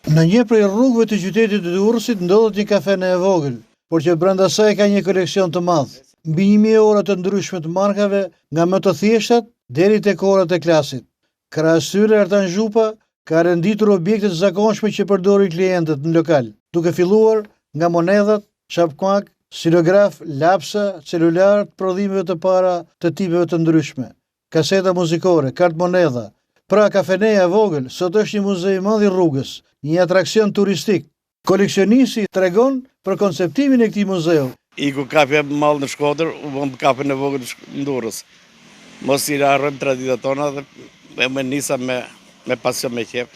Në një prej rrugëve të qytetit të Durrësit ndodhet një kafene e vogël, por që brenda saj ka një koleksion të madh, mbi 1000 ora të ndryshme të markave, nga më të thjeshtat deri tek orat e klasit. Krahas tyre, Ertan Zhupa ka renditur objekte të zakonshme që përdorin klientët në lokal, duke filluar nga monedhat, çapkuak, stilograf, lapsa, celular, prodhimeve të para të tipeve të ndryshme, kaseta muzikore, kartë monedha. Pra, kafeneja e vogël sot është një muze i madh i rrugës, një atraksion turistik. Koleksionisti tregon për konceptimin e këtij muzeu. Iku kafe mall në Shkodër, u bëm kafen e vogël në Durrës. Mos i harrojmë traditat tona dhe me nisa me pasion, me qef.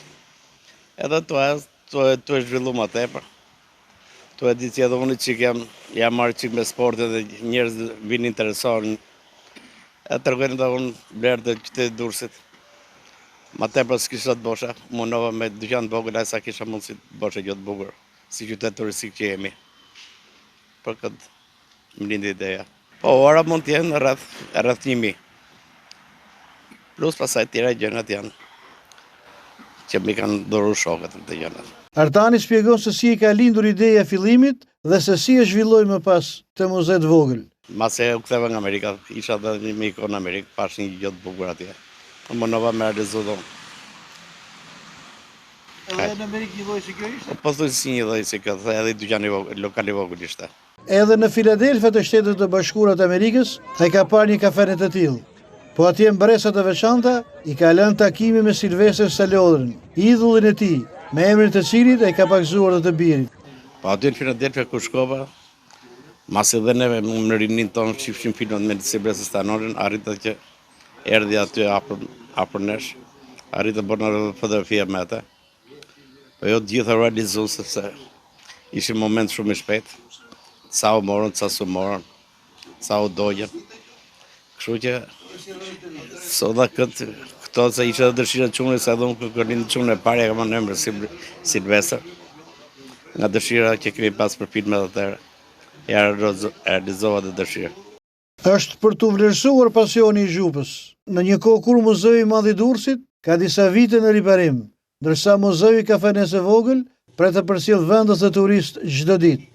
Edhe tu e zhvillu më tepër. Tu e di që edhe unë që jam marrë qik me sportet dhe njerëz vinë interesohen. E tregojnë dhe unë blerë të qytetit Durrësit. Ma tepër s'kisha të bosha, mundova me dyqan të vogël, sa kisha mundësi të bosha gjë të bukur, si qytet turistik që jemi. Për këtë më lindi ideja. Po, ora mund të jenë rreth 1000. Plus pasaj tjera gjënat janë që mi kanë dhuru shokët të gjënat. Ertani shpjegon se si i ka lindur ideja fillimit dhe se si e zhvilloi më pas të muzet vogël. Mase u ktheva nga Amerika, isha dhe një kohë në Amerikë, pash një gjë të bukur atje. Më nëva me realizu do. Edhe në Amerikë një lloj si kjo ishte? Po thuaj si një lloj si kjo, edhe dyqani lokal i vogël ishte. Edhe në Filadelfia të Shtetit të Bashkuara të Amerikës ai ka parë një kafene të tillë. Po atje mbresat e veçanta i ka lënë takimi me Sylvester Stallone, idhullin e tij, me emrin të cilit ai ka pakzuar dhe të birit. Po aty në Filadelfia ku shkova, masi dhe neve në rinin tonë shifshim filmat me Sylvester Stallone, arrita që erdhi aty afër nesh, arritë të bërë në fotografia me ata. Po jo gjitha realizu, sepse ishim moment shumë i shpejt, sa u morën, sa s'u morën, sa u dojën. Kështu që, soda këto se ishe dhe dëshirë të qunë, se edhe unë kërrin të qunë e parja, ka më në emër Silvester, nga dëshira që kemi pas për filmet dhe tëre, ja realizova dhe dëshirë. Është për të vlerësuar pasioni i Zhupës, në një kohë kur muzeu i madh i Durrësit ka disa vite në riparim, ndërsa muzeu i kafenes së vogël pret të përcjell vendos dhe turistë çdo ditë.